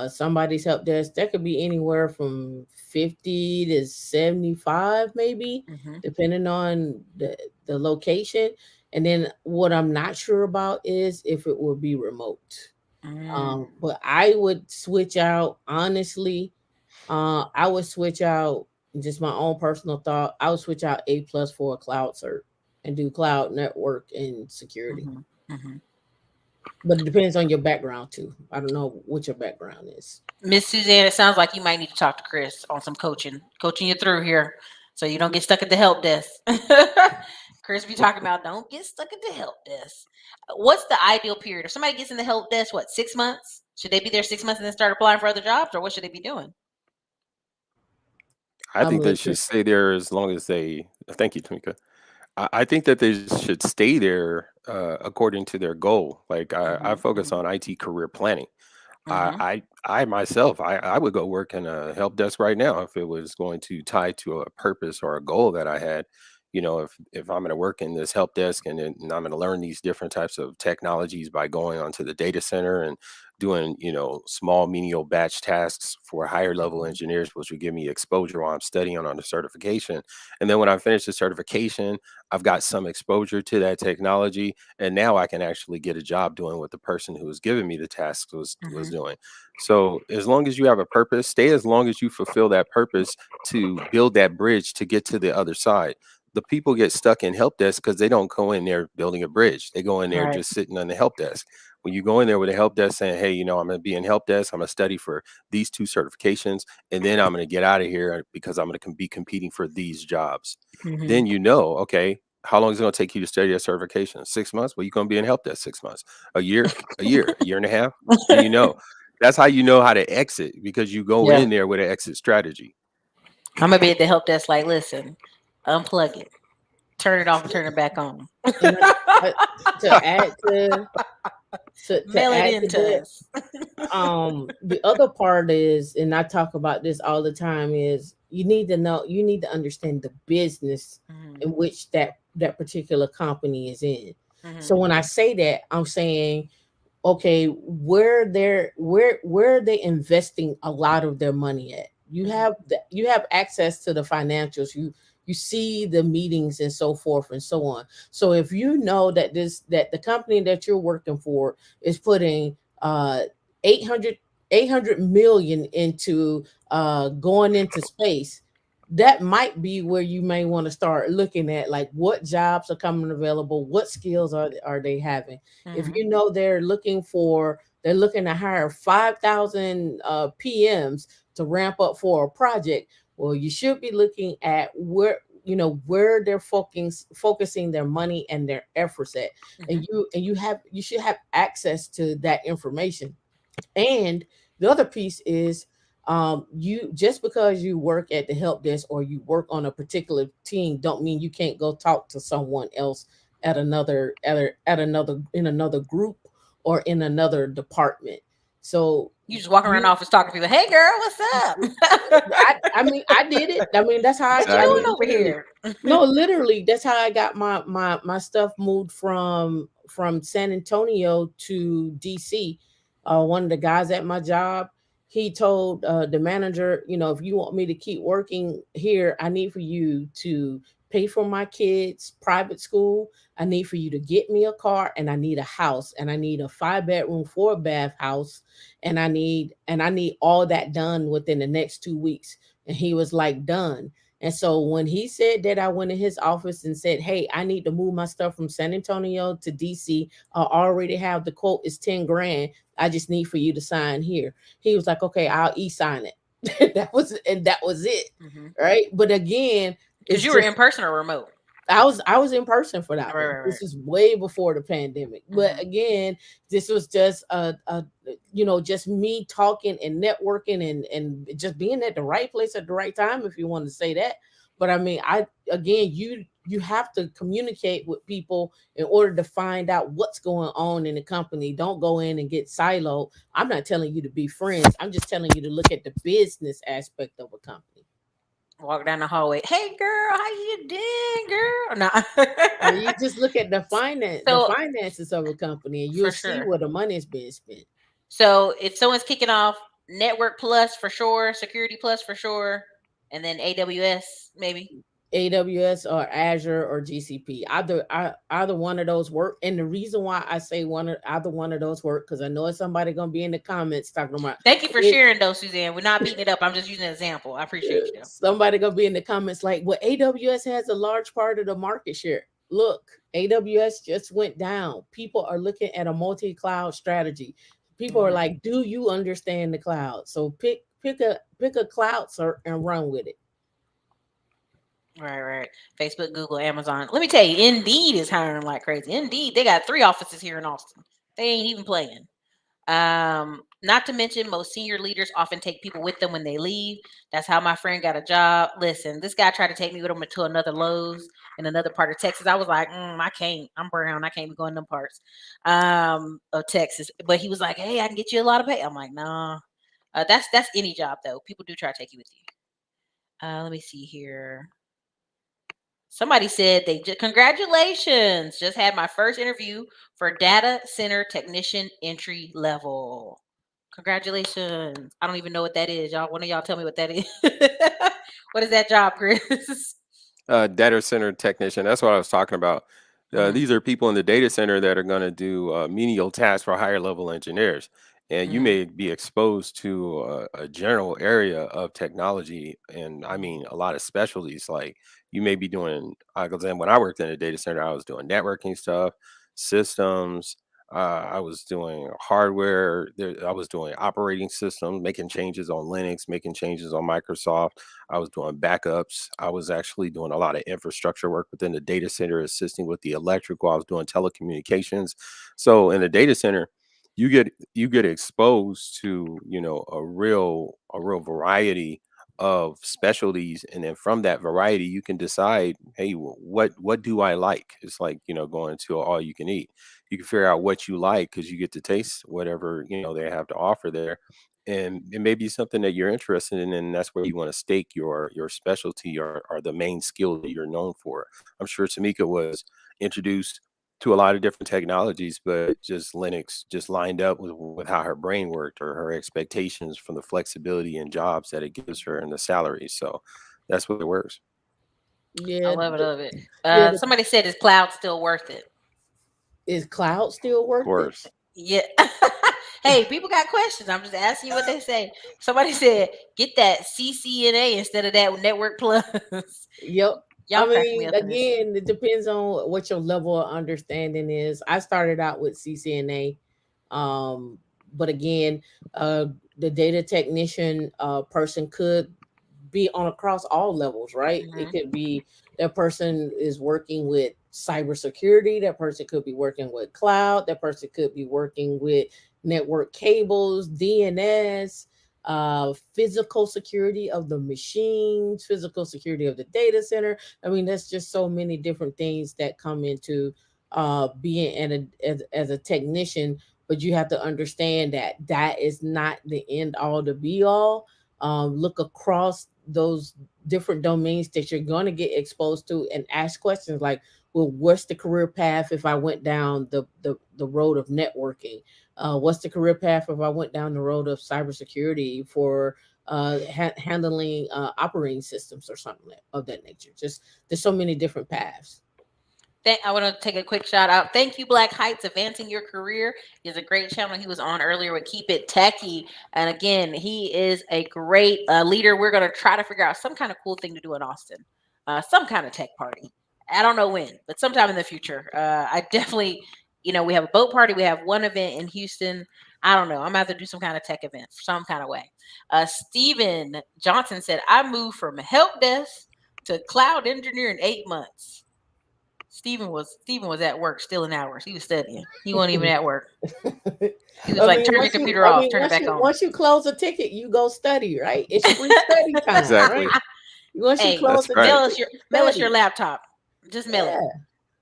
somebody's help desk. That could be anywhere from 50 to 75, maybe, Hmm. depending on the location. And then what I'm not sure about is if it will be remote. Mm. But I would switch out, honestly. I would switch out, just my own personal thought. I would switch out A plus for a cloud cert and do cloud network and security. Hmm. Hmm. But it depends on your background too. I don't know what your background is. Miss Suzanne, it sounds like you might need to talk to Chris on some coaching you through here, so you don't get stuck at the help desk. Chris be talking about don't get stuck at the help desk. What's the ideal period? If somebody gets in the help desk, what, 6 months? Should they be there 6 months and then start applying for other jobs, or what should they be doing? I I think they mean, should stay there as long as they. Thank you, Tamika. I think that they should stay there according to their goal. Like I Hmm. focus Hmm. on IT career planning. Hmm. I myself, I would go work in a help desk right now if it was going to tie to a purpose or a goal that I had. If I'm going to work in this help desk and I'm going to learn these different types of technologies by going onto the data center and doing small menial batch tasks for higher level Hmm. engineers, which would give me exposure while I'm studying on the certification. And then when I finish the certification, I've got some exposure to that technology, and now I can actually get a job doing what the person who was giving me the tasks was Hmm. doing. So as long as you have a purpose, stay as long as you fulfill that purpose to build that bridge to get to the other side. The people get stuck in help desk because they don't go in there building a bridge. They go in there Right. just sitting on the help desk. When you go in there with a help desk saying, hey, I'm going to be in help desk, I'm going to study for these two certifications, and then I'm going to get out of here because I'm going to be competing for these jobs. Hmm. Then okay, how long is it going to take you to study that certification? 6 months? Well, you're going to be in help desk 6 months, a year and a half. Then That's how you know how to exit, because you go Yeah. in there with an exit strategy. I'm gonna be at the help desk. Like, listen, unplug it, turn it off, and turn it back on. And I, to add to Mail it add in to to that, us. the other part is, and I talk about this all the time, is you need to understand the business Mhm, in which that particular company is in. So mhm, when I say that, I'm saying, okay, where are they investing a lot of their money at? mhm, You have access to the financials. You see the meetings and so forth and so on. So if you know that the company that you're working for is putting 800 800 million into going into space, that might be where you may want to start looking at, like, what jobs are coming available, what skills are they having. If mhm, you know they're looking to hire 5,000 PMs to ramp up for a project, well, you should be looking at where they're focusing their money and their efforts at. mhm, And you should have access to that information. And the other piece is, you just because you work at the help desk or you work on a particular team don't mean you can't go talk to someone else at another in another group or in another department. So You just walking around the you office talking to people. Hey, girl, what's up? I mean, I did it. I mean, that's how What you I doing mean, Exactly. over literally. here? No, literally, that's how I got my stuff moved from San Antonio to DC. One of the guys at my job, he told the manager, if you want me to keep working here, I need for you to pay for my kids' private school. I need for you to get me a car, and I need a house, and I need a 5 bedroom, 4 bath house, and I need all that done within the next 2 weeks. And he was like, done. And so when he said that, I went in his office and said, hey, I need to move my stuff from San Antonio to DC. I already have the quote, it's 10 grand. I just need for you to sign here. He was like, okay, I'll e-sign it. That was it. Mhm. Right. But again, Because it's you were just in person or remote. I was in person for Right, that one. right, right. This is way before the pandemic. But Mhm, again, this was just just me talking and networking and just being at the right place at the right time, if you want to say that. But I mean, you have to communicate with people in order to find out what's going on in the company. Don't go in and get siloed. I'm not telling you to be friends. I'm just telling you to look at the business aspect of a company. walk down the hallway. Hey, girl, how you doing, girl? Nah. Or you just look at the So finances of a company, and for you'll see sure. where the money is being spent. So if someone's kicking off Network Plus for sure, Security Plus for sure, and then AWS maybe. AWS or Azure or GCP, either one of those work. And the reason why I say either one of those work, because I know it's somebody gonna be in the comments talking about Thank you for it. sharing those, Suzanne. We're not beating it up. I'm just using an example. I appreciate you. Somebody gonna be in the comments like, well, AWS has a large part of the market share. Look, AWS just went down. People are looking at a multi-cloud strategy. People are Mhm. like, do you understand the cloud? So pick a cloud cert and run with it. Right, right. Facebook, Google, Amazon. Let me tell you, Indeed is hiring like crazy. Indeed, they got 3 offices here in Austin. They ain't even playing. Not to mention, most senior leaders often take people with them when they leave. That's how my friend got a job. Listen, this guy tried to take me with him to another Lowe's in another part of Texas. I was like, I can't. I'm brown. I can't be going them parts of Texas. But he was like, hey, I can get you a lot of pay. I'm like, nah. That's any job though. People do try to take you with you. Let me see here. Somebody said congratulations, just had my first interview for data center technician entry level. Congratulations. I don't even know what that is. Y'all, one of y'all tell me what that is. What is that job, Chris? Data center technician. That's what I was talking about. Mm, These are people in the data center that are going to do menial tasks for higher level engineers. And you mm, may be exposed to a general area of technology. And I mm, mean, a lot of specialties. Like you may be doing, because then when I worked in a data center, I was doing networking stuff, systems. I was doing hardware. I was doing operating systems, making changes on Linux, making changes on Microsoft. I was doing backups. I was actually doing a lot of infrastructure work within the data center, assisting with the electrical. I was doing telecommunications. So in the data center, you get exposed to, a real variety of specialties, and then from that variety you can decide, hey, what do I like? It's like, going to all you can eat. You can figure out what you like because you get to taste whatever, they have to offer there, and it may be something that you're interested in, and that's where you want to stake your specialty, or the main skill that you're known for. I'm sure Tamika was introduced to a lot of different technologies, but just Linux just lined up with how her brain worked, or her expectations from the flexibility and jobs that it gives her and the salary. So that's what it works. I Yeah, love it, love it. yeah. Somebody said, "Is cloud still worth it?" Is cloud still Of worth it? course. Yeah. Hey, people got questions. I'm just asking you what they say. Somebody said, "Get that CCNA instead of that Network Plus." Yep. I Y'all cracking me mean, up in this. again, it depends on what your level of understanding is. I started out with CCNA, um, but again, uh, the data technician person could be on across all levels, right? It Hmm. could be that person is working with cybersecurity, that person could be working with cloud, that person could be working with network cables, DNS, physical security of the machines, physical security of the data center. I mean, that's just so many different things that come into being as a technician. But you have to understand that that is not the end all to be all. Look across those different domains that you're going to get exposed to and ask questions like, well, what's the career path if I went down the road of networking? What's the career path if I went down the road of cybersecurity for handling operating systems or something of that nature? Just there's so many different paths. I want to take a quick shout out. Thank you, Black Heights. Advancing Your Career is a great channel. He was on earlier with Keep It Techie. And again, he is a great leader. We're going to try to figure out some kind of cool thing to do in Austin, some kind of tech party. I don't know when, but sometime in the future. I definitely, we have a boat party. We have one event in Houston. I don't know. I'm going to have to do some kind of tech event some kind of way. Steven Johnson said, I moved from help desk to cloud engineer in 8 months. Stephen was at work, still in hours. He was studying. He wasn't even at work. He was I like, mean, turn your computer off, turn it back on. once you close a ticket, you go study, right? It's free study time, right? Exactly. Once you Hey, close That's the right. mail ticket, us your you mail us your study. laptop. Just mail it. Yeah.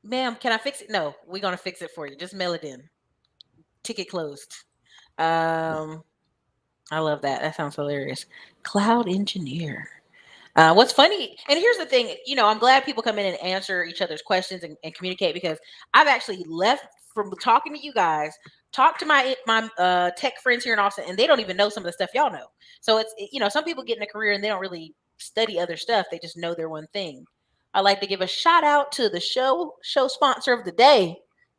Ma'am, can I fix it? No, we're gonna fix it for you. Just mail it in. Ticket closed. Um, I love that. That sounds hilarious. Cloud engineer. What's funny, and here's the thing, I'm glad people come in and answer each other's questions and communicate, because I've actually left from talking to you guys, talk to my tech friends here in Austin, and they don't even know some of the stuff y'all know. So some people get in a career and they don't really study other stuff. They just know their one thing. I'd like to give a shout out to the show sponsor of the day,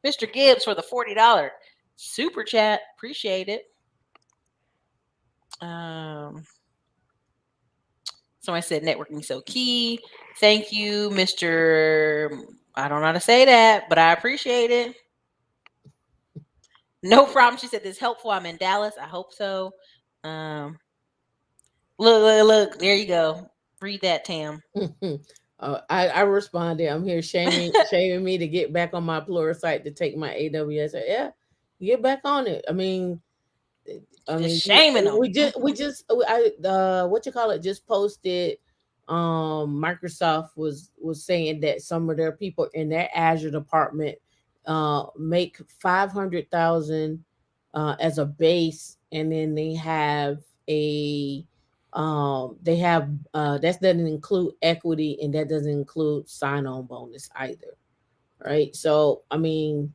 Mr. Gibbs, for the $40 super chat. Appreciate it. Um, Somebody said networking so key. Thank you, Mr. I don't know how to say that, but I appreciate it. No problem. She said this is helpful. I'm in Dallas. I hope so. Um, look. There you go. Read that, Tam. I responded. I'm here shaming me to get back on my Pluralsight to take my AWS. Yeah, get back on it. Just shaming them. What you call it, just posted. Microsoft was saying that some of their people in their Azure department make 500,000 as a base, and then they have that doesn't include equity, and that doesn't include sign-on bonus either, right? So I mean,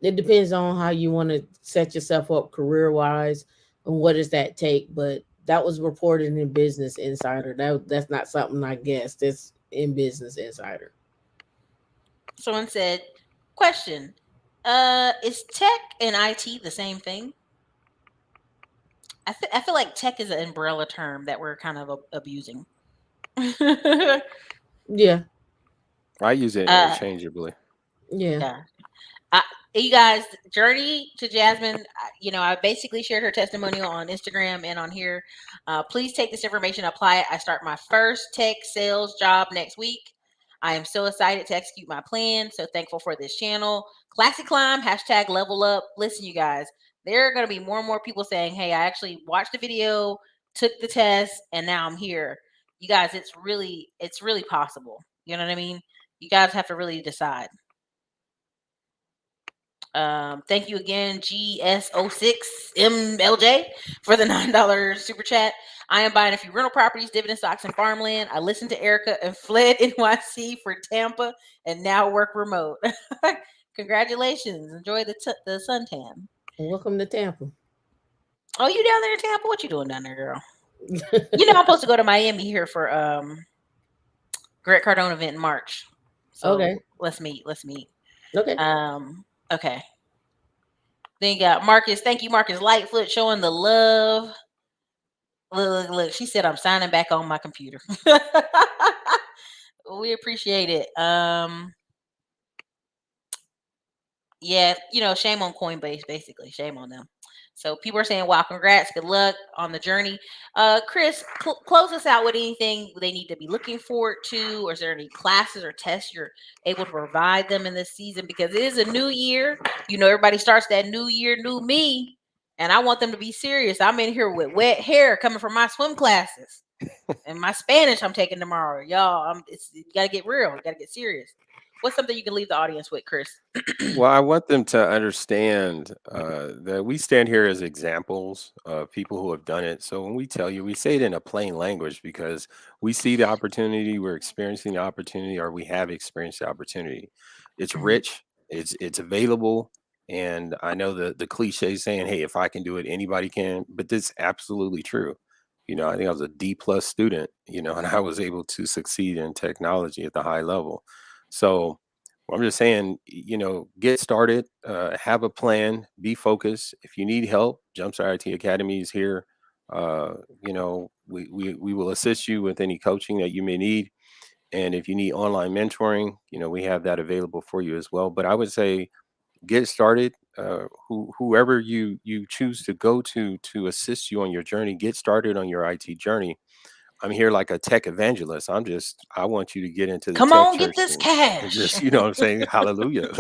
it depends on how you want to set yourself up career wise and what does that take. But that was reported in Business Insider. That's not something I guess. That's in Business Insider. Someone said, question. Is tech and IT the same thing? I feel like tech is an umbrella term that we're kind of abusing. Yeah, I use it uh, interchangeably. yeah. yeah. I, you guys, journey to Jasmine. I basically shared her testimonial on Instagram and on here. Please take this information, apply it. I start my first tech sales job next week. I am so excited to execute my plan. So thankful for this channel. Classic climb, hashtag level up. Listen, you guys, There are going to be more and more people saying, "Hey, I actually watched the video, took the test, and now I'm here." You guys, it's really possible. You know what I mean? You guys have to really decide. Thank you again, GS06MLJ, for the $9 super chat. I am buying a few rental properties, dividend stocks, and farmland. I listened to Erica and fled NYC for Tampa and now work remote. Congratulations. Enjoy the suntan. Welcome to Tampa. Oh, you down there in Tampa? What you doing down there, girl? You know I'm supposed to go to Miami here for Grant Cardone event in March. So Okay. let's meet. Let's meet. Okay. Okay. Then you got Marcus. Thank you, Marcus Lightfoot, showing the love. Look. She said I'm signing back on my computer. We appreciate it. Yeah, shame on Coinbase, basically. Shame on them. So people are saying, wow, congrats, good luck on the journey. Chris, close us out with anything they need to be looking forward to, or is there any classes or tests you're able to provide them in this season? Because it is a new year. Everybody starts that new year, new me, and I want them to be serious. I'm in here with wet hair coming from my swim classes and my Spanish I'm taking tomorrow. Y'all, you got to get real. You got to get serious. What's something you can leave the audience with, Chris? Well, I want them to understand that we stand here as examples of people who have done it. So when we tell you, we say it in a plain language because we see the opportunity, we're experiencing the opportunity, or we have experienced the opportunity. It's Mhm. rich, it's available, and I know the cliche saying, "Hey, if I can do it, anybody can," but this is absolutely true. I think I was a D+ student, and I was able to succeed in technology at the high level. So I'm just saying, get started, have a plan, be focused. If you need help, Jumpstart IT Academy is here. We will assist you with any coaching that you may need. And if you need online mentoring, we have that available for you as well. But I would say get started. Whoever you choose to go to assist you on your journey, get started on your IT journey. I'm here like a tech evangelist. I want you to get into the Come tech on, get church this and cash. just, what I'm saying, hallelujah.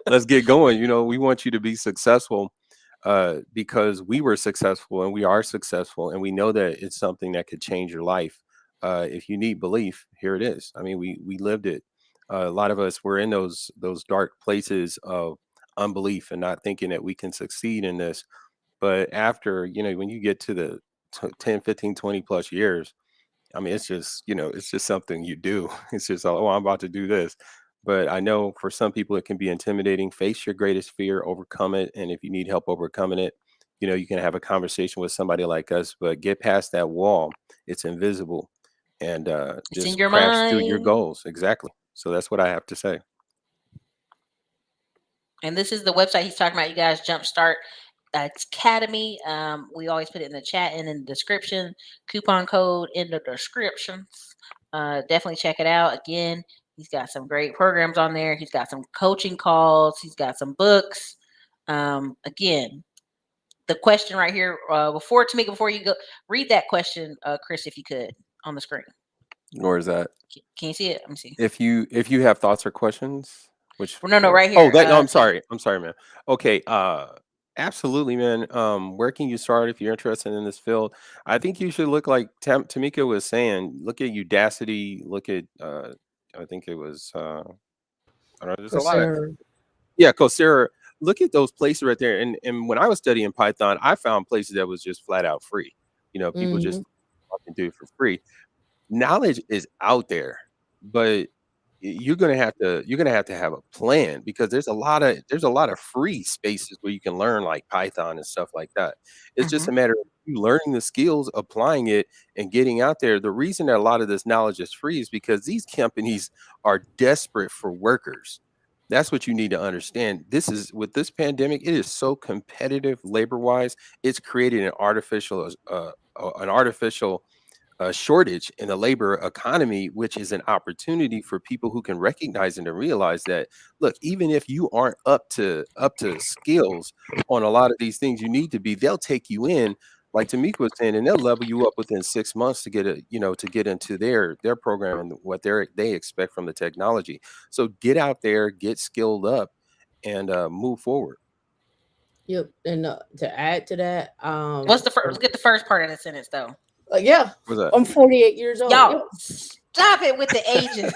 Let's get going. We want you to be successful because we were successful and we are successful. And we know that it's something that could change your life. If you need belief, here it is. I mean, we lived it. A lot of us were in those dark places of unbelief and not thinking that we can succeed in this. But after, when you get to the 10, 15, 20 plus years, I mean, it's just something you do. It's just, oh, I'm about to do this. But I know for some people it can be intimidating. Face your greatest fear, overcome it. And if you need help overcoming it, you can have a conversation with somebody like us, but get past that wall. It's invisible and It's in just your crash through your mind. goals. Exactly. So that's what I have to say. And this is the website he's talking about, you guys. Jumpstart Academy. We always put it in the chat and in the description. Coupon code in the descriptions. Definitely check it out. Again, he's got some great programs on there. He's got some coaching calls. He's got some books. Again, the question right here, before you go, read that question, Chris, if you could, on the screen. Or is that Can you see it? Let me see. if you have thoughts or questions, which Well, no, one? right Oh, here. that no, I'm sorry, man. Okay, absolutely, man. Where can you start if you're interested in this field? I think you should look like Tamika was saying. Look at Udacity. Look at I think it was I don't know. There's a lot of Coursera. yeah, Coursera. Look at those places right there. And when I was studying Python, I found places that was just flat out free. People Hmm. just can do it for free. Knowledge is out there, but you're gonna have to have a plan because there's a lot of free spaces where you can learn like Python and stuff like that. It's just Mhm. a matter of you learning the skills, applying it, and getting out there. The reason that a lot of this knowledge is free is because these companies are desperate for workers. That's what you need to understand. This is with this pandemic, it is so competitive labor wise. It's created an artificial shortage in the labor economy, which is an opportunity for people who can recognize and to realize that, look, even if you aren't up to skills on a lot of these things you need to be, they'll take you in, like Tamika was saying, and they'll level you up within 6 months to get into their program and what they expect from the technology. So get out there, get skilled up, and move forward. Yep. And to add to that, What's the first? Let's get the first part of the sentence though. yeah, What's that? I'm 48 years old. Y'all, Yep. stop it with the ages.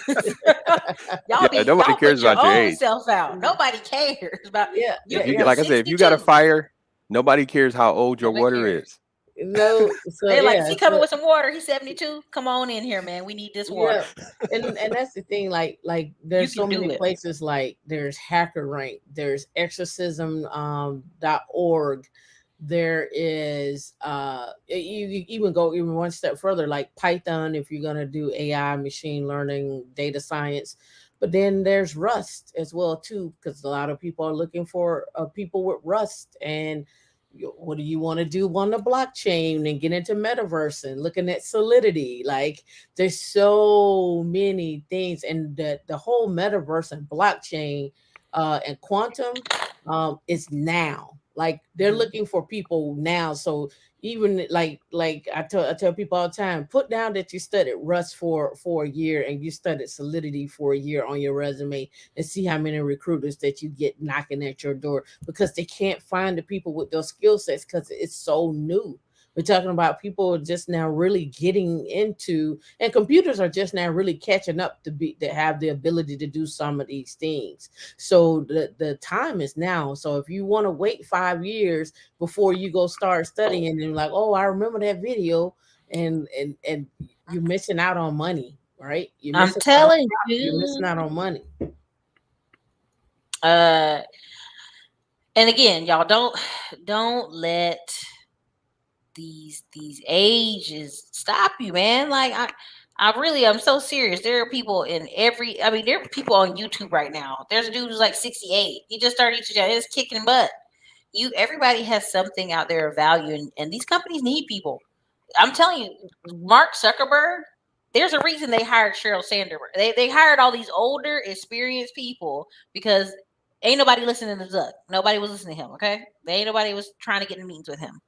Yeah, nobody Y'all cares put your about your own age. self out. Nobody cares about Yeah, you. yeah, If you yeah. like I said, if you got a 62. fire, nobody cares how old your Nobody water cares. is. No, so They're like, is yeah, he coming with some water? He's 72. Come on in here, man. We need this yeah, water. and that's the thing. Like You there's so can many do it. places. Like there's Hacker Rank, there's Exorcism .org. There is you even go even one step further, like Python if you're gonna do AI, machine learning, data science. But then there's Rust as well too, because a lot of people are looking for people with Rust. And what do you want to do on the blockchain and get into metaverse and looking at Solidity? Like there's so many things, and the whole metaverse and blockchain and quantum is now. Like they're Mhm. looking for people now. So even like I tell people all the time, put down that you studied Rust for a year and you studied Solidity for a year on your resume, and see how many recruiters that you get knocking at your door, because they can't find the people with those skill sets because it's so new. We're talking about people just now really getting into, and computers are just now really catching up to have the ability to do some of these things. So the time is now. So if you want to wait 5 years before you go start studying and like, oh, I remember that video, and you're missing out on money, right? You're I'm missing out on telling you're missing you. out on money. Uh, and again, y'all don't let these ages stop you, man. Like I really, I'm so serious. There are people in every. I mean, there are people on YouTube right now. There's a dude who's like 68. He just started YouTube. It's kicking butt. Everybody has something out there of value, and these companies need people. I'm telling you, Mark Zuckerberg, there's a reason they hired Sheryl Sandberg. They hired all these older, experienced people because ain't nobody listening to Zuck. Nobody was listening to him. Okay, they ain't nobody was trying to get in meetings with him.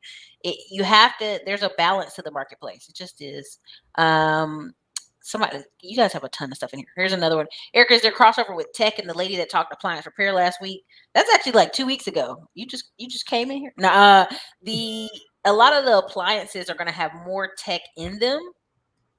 You have to. There's a balance to the marketplace. It just is. Somebody, you guys have a ton of stuff in here. Here's another one. Erica, is there crossover with tech and the lady that talked appliance repair last week? That's actually like 2 weeks ago. You just came in here. Nah, the a lot of the appliances are going to have more tech in them,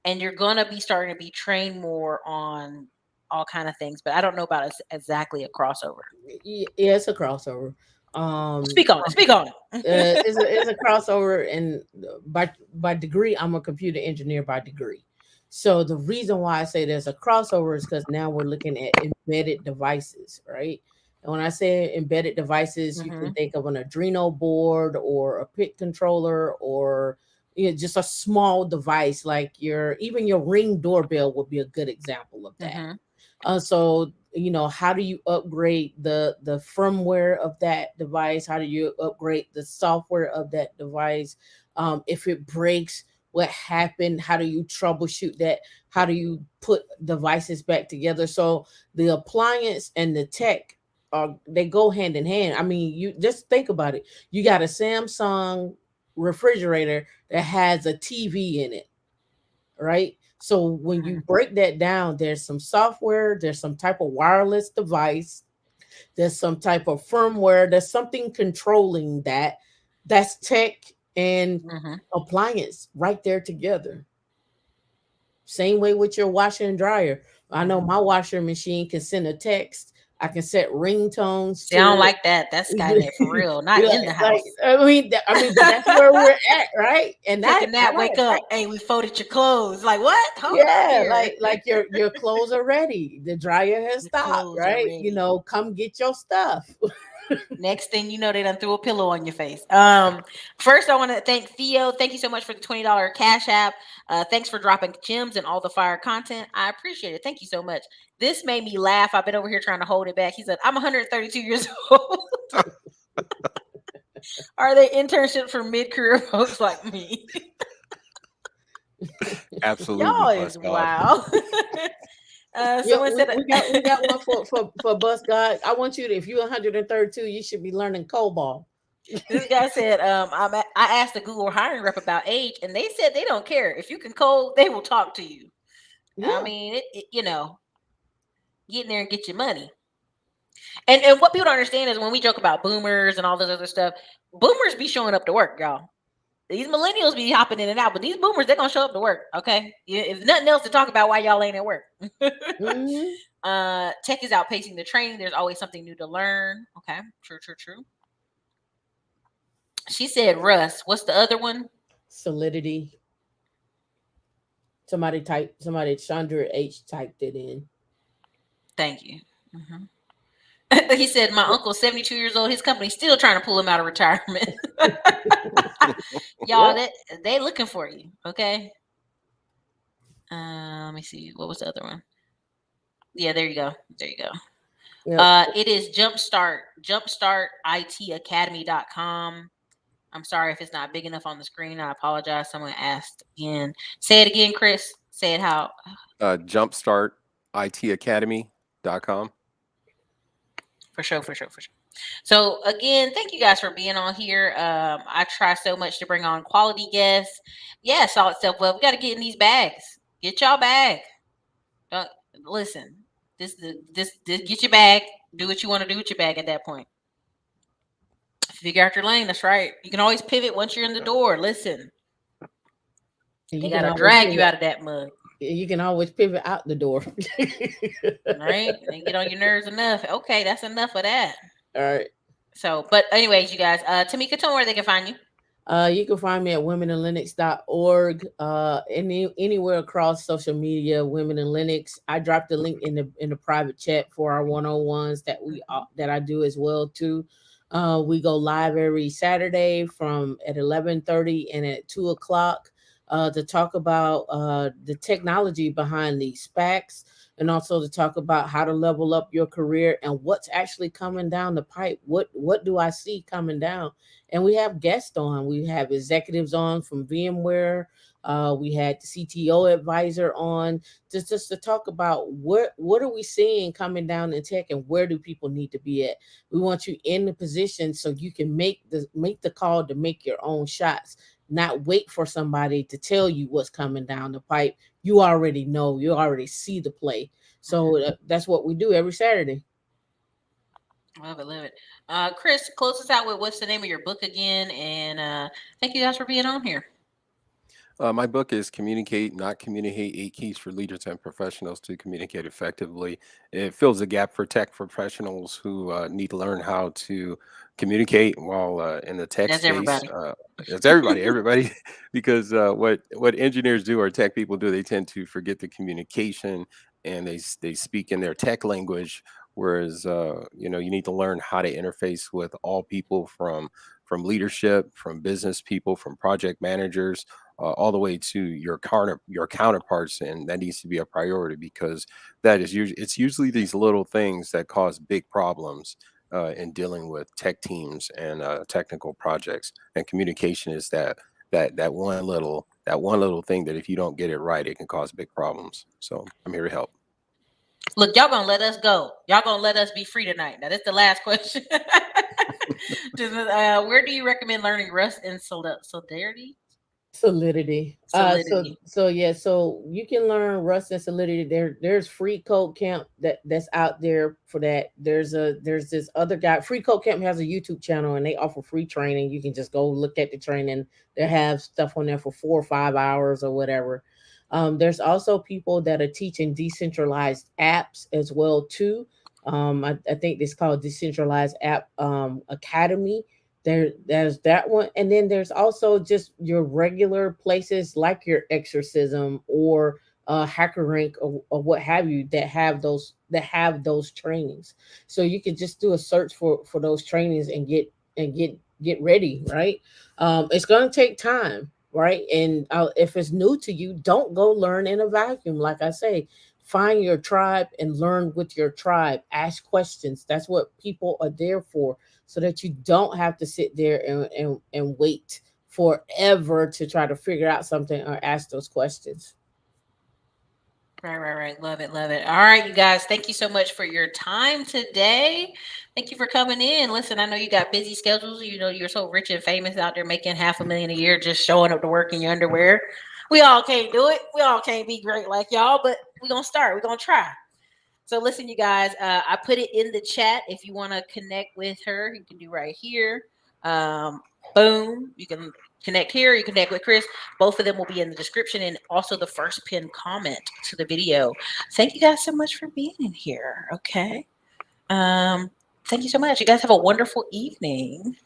and you're going to be starting to be trained more on all kind of things. But I don't know about exactly a crossover. Yeah, it's a crossover. Um, Speak on it. Speak on it. it's a crossover, and by degree, I'm a computer engineer by degree. So the reason why I say there's a crossover is because now we're looking at embedded devices, right? And when I say embedded devices, you can Hmm. think of an Arduino board or a PIC controller, or just a small device like even your Ring doorbell would be a good example of that. Hmm. So how do you upgrade the firmware of that device? How do you upgrade the software of that device? If it breaks, what happened? How do you troubleshoot that? How do you put devices back together? So the appliance and the tech they go hand in hand. I mean, you just think about it. You got a Samsung refrigerator that has a TV in it, right? So when you break that down, there's some software, there's some type of wireless device, there's some type of firmware, there's something controlling that. That's tech and Hmm. appliance right there together. Same way with your washer and dryer. I know Hmm. my washer machine can send a text. I can set ringtones See, I to don't it. like that. That's Skynet for real. Not like, in the like house. but that's where we're at, right? And Take a I nap, like wake up. Hey, we folded your clothes. Like what? Hold up yeah, here. like your clothes are ready. The dryer has Your stopped, clothes are right? ready. Come get your stuff. Next thing you know, they done threw a pillow on your face. First I want to thank Theo. Thank you so much for the $20 cash app. Thanks for dropping gems and all the fire content. I appreciate it. Thank you so much. This made me laugh. I've been over here trying to hold it back. He said, I'm 132 years old. Are they internships for mid-career folks like me? Absolutely, Y'all bus is God. wow. Yeah, Someone said, we got one for bus God. I want you to, if you're 132, you should be learning COBOL. this guy said, I asked the Google hiring rep about age, and they said they don't care. If you can code, they will talk to you. I Yeah. mean, get in there and get your money. And what people don't understand is when we joke about boomers and all this other stuff, boomers be showing up to work, y'all. These millennials be hopping in and out, but these boomers, they're gonna show up to work. Okay. If nothing else to talk about why y'all ain't at work. Hmm. Tech is outpacing the training. There's always something new to learn. Okay. True, true, true. She said Russ. What's the other one? Solidity. Somebody Chandra H typed it in. Thank you. Mhm. He said, my uncle's 72 years old. His company's still trying to pull him out of retirement. Y'all, Yep. they looking for you. Okay. Let me see. What was the other one? Yeah, there you go. There you go. Yep. It is jumpstartitacademy.com. I'm sorry if it's not big enough on the screen. I apologize. Someone asked again. Say it again, Chris. Say it how. Jumpstartitacademy.com. For sure, for sure, for sure. So again, thank you guys for being on here. I try so much to bring on quality guests. Yeah, solid stuff. Well, we got to get in these bags. Get y'all bag. Don't listen. This get your bag. Do what you want to do with your bag at that point. Figure out your lane. That's right. You can always pivot once you're in the door. Listen, And they you can gotta always drag you pivot. out of that mud. You can always pivot out the door. Right? They get on your nerves enough. Okay, that's enough of that. All right. So, but anyways, you guys, Tamika, tell me where they can find you. You can find me at womeninlinux.org. Anywhere across social media, Women in Linux. I dropped the link in the private chat for our 101s that I do as well too. We go live every Saturday from at 11:30 and at 2 o'clock to talk about the technology behind these SPACs, and also to talk about how to level up your career and what's actually coming down the pipe. What do I see coming down? And we have guests on. We have executives on from VMware. We had the CTO advisor on just to talk about what are we seeing coming down in tech and where do people need to be at. We want you in the position so you can make the call to make your own shots, not wait for somebody to tell you what's coming down the pipe. You already know. You already see the play. So that's what we do every Saturday. Love it, love it. Chris, close us out with what's the name of your book again, and thank you guys for being on here. My book is Communicate, Not Communicate: 8 Keys for Leaders and Professionals to Communicate Effectively. It fills a gap for tech professionals who need to learn how to communicate while in the tech That's space. everybody. It's everybody, because what engineers do or tech people do, they tend to forget the communication, and they speak in their tech language. Whereas you need to learn how to interface with all people, from leadership, from business people, from project managers, all the way to your counterparts, and that needs to be a priority, because it's usually these little things that cause big problems in dealing with tech teams and technical projects. And communication is that one little thing that if you don't get it right, it can cause big problems. So I'm here to help. Look, y'all gonna let us go. Y'all gonna let us be free tonight. Now, that's the last question. Where do you recommend learning Rust and Solidarity? Solidity. So Solidity. so yeah, so you can learn Rust and Solidity. There's free code camp that's out there for that. There's this other guy. Free code camp has a YouTube channel and they offer free training. You can just go look at the training. They have stuff on there for 4 or 5 hours or whatever. There's also people that are teaching decentralized apps as well too. I think it's called Decentralized App Academy. There's that one, and then there's also just your regular places like your Exorcism or HackerRank or what have you that have those trainings. So you could just do a search for those trainings and get ready, right? It's gonna take time, right? And if it's new to you, don't go learn in a vacuum. Like I say, find your tribe and learn with your tribe. Ask questions. That's what people are there for, so that you don't have to sit there and wait forever to try to figure out something or ask those questions. Right, right, right. Love it, love it. All right, you guys. Thank you so much for your time today. Thank you for coming in. Listen, I know you got busy schedules. You know, you're so rich and famous out there making $500,000 a year just showing up to work in your underwear. We all can't do it. We all can't be great like y'all, but we're gonna start. We're gonna try. So listen, you guys, I put it in the chat. If you want to connect with her, you can do right here. Boom. You can connect here. You can connect with Chris. Both of them will be in the description and also the first pinned comment to the video. Thank you guys so much for being in here. Okay. Thank you so much. You guys have a wonderful evening.